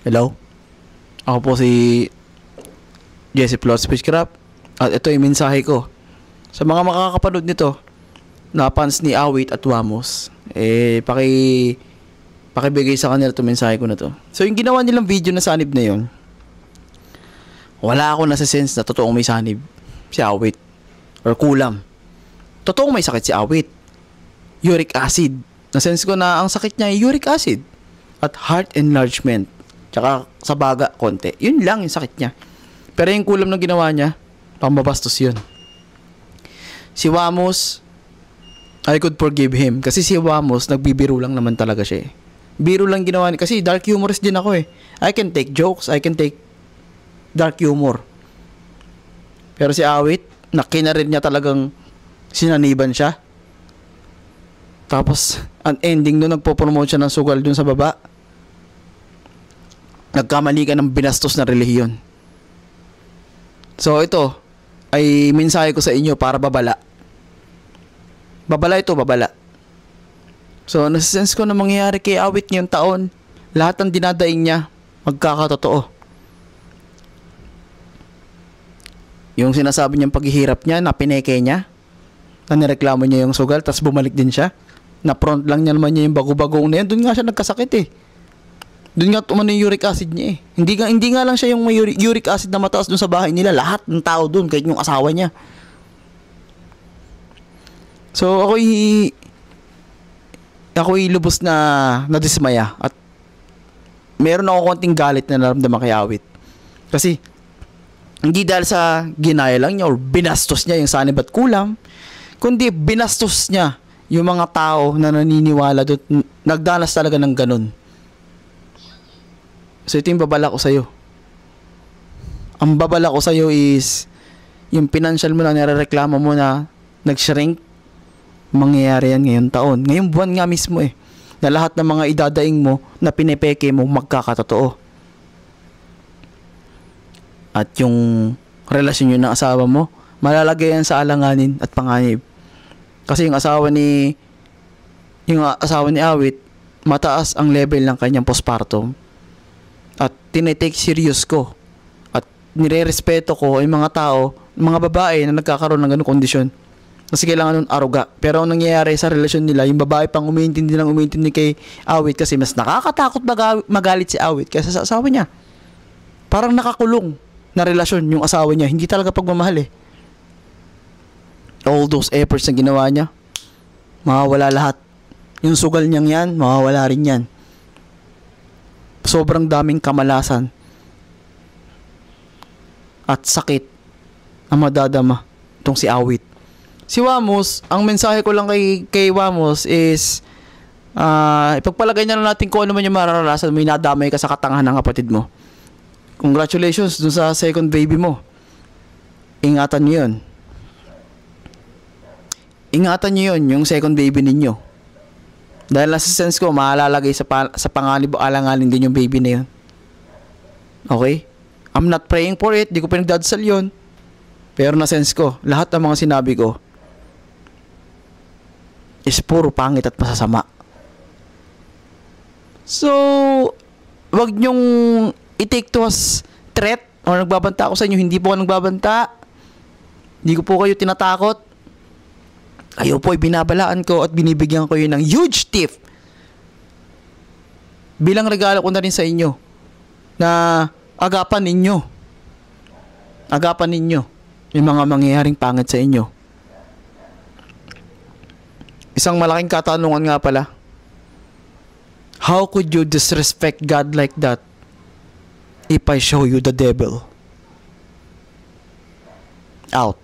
Hello? Ako po si Jesse Plot Speechcraft at ito yung mensahe ko sa mga makakapanood nito na fans ni Awit at Wamos. Pakibigay sa kanila itong mensahe ko na to. So yung ginawa nilang video na sanib na yun, wala ako nasa sense na totoong may sanib si Awit or kulam. Totoong may sakit si Awit, uric acid. Na sense ko na ang sakit niya ay uric acid at heart enlargement, tsaka sa baga konti. Yun lang yung sakit niya. Pero yung kulam na ginawa niya, pambabastos yun. Si Wamos, I could forgive him kasi si Wamos nagbibiro lang naman talaga siya eh. Biro lang ginawa niya kasi dark humorist din ako eh. I can take jokes, I can take dark humor. Pero si Awit, nakina rin niya talagang sinaniban siya. Tapos, ang ending doon, nagpo-promote siya ng sugal doon sa baba. Nagkamali ka ng binastos na relihiyon. So, ito ay mensahe ko sa inyo para babala. Babala ito, babala. So, nasa-sense ko na mangyayari kay Awit ngayong taon, lahat ng dinadaing niya, magkakatotoo. Yung sinasabi niyang paghihirap niya, na pineke niya, na nireklamo niya yung sugal, tapos bumalik din siya. Na front lang niya naman niya yung bago-bagong na yan, doon nga siya nagkasakit eh. Doon nga umano yung uric acid niya eh. Hindi nga lang siya yung may uric acid na mataas doon sa bahay nila, lahat ng tao doon, kahit yung asawa niya. So ako'y lubos na nadismaya at meron ako konting galit na naramdaman kay Awit. Kasi hindi dahil sa ginaya lang niya or binastos niya yung sanib at kulam, kundi binastos niya yung mga tao na naniniwala doon, nagdanas talaga ng ganun. So ito yung babala ko sa'yo. Ang babala ko sa'yo is yung financial mo na nirereklamo mo na nag-shrink, mangyayari yan ngayong taon. Ngayong buwan nga mismo eh, na lahat ng mga idadaing mo na pinepeke mo magkakatotoo. At yung relasyon yun ng asawa mo, malalagay yan sa alanganin at panganib. Kasi yung asawa ni Awit, mataas ang level ng kanyang postpartum. At tinetake serious ko. At nire-respeto ko yung mga tao, mga babae na nagkakaroon ng ganung kondisyon. Kasi kailangan nun aruga. Pero ang nangyayari sa relasyon nila, yung babae pang umiintindi kay Awit kasi mas nakakatakot magalit si Awit kaysa sa asawa niya. Parang nakakulong na relasyon yung asawa niya. Hindi talaga pagmamahal eh. All those efforts na ginawa niya, mawawala lahat. Yung sugal niyang yan, mawawala rin yan. Sobrang daming kamalasan at sakit ang madadama itong si Awit. Si Wamos, ang mensahe ko lang kay Wamos is ipagpalagay na lang natin kung ano man yung mararanasan mo, nadamay ka sa katangahan ng kapatid mo. Congratulations dun sa second baby mo. Ingatan niyo yun. Ingatan niyo yun, yung second baby ninyo. Dahil nasa sense ko, maalalagay sa panganib o alanganin din yung baby na yun. Okay? I'm not praying for it, di ko pinagdadasal yun. Pero na sense ko, lahat ng mga sinabi ko is puro pangit at masasama. So, wag nyong i-take to as threat o nagbabanta ako sa inyo. Hindi po ako nagbabanta. Hindi ko po kayo tinatakot. Kayo po ay binabalaan ko at binibigyan ko yun ng huge tip. Bilang regalo ko na rin sa inyo na agapan ninyo. Agapan ninyo yung mga mangyayaring pangit sa inyo. Isang malaking katanungan nga pala. How could you disrespect God like that if I show you the devil? Out.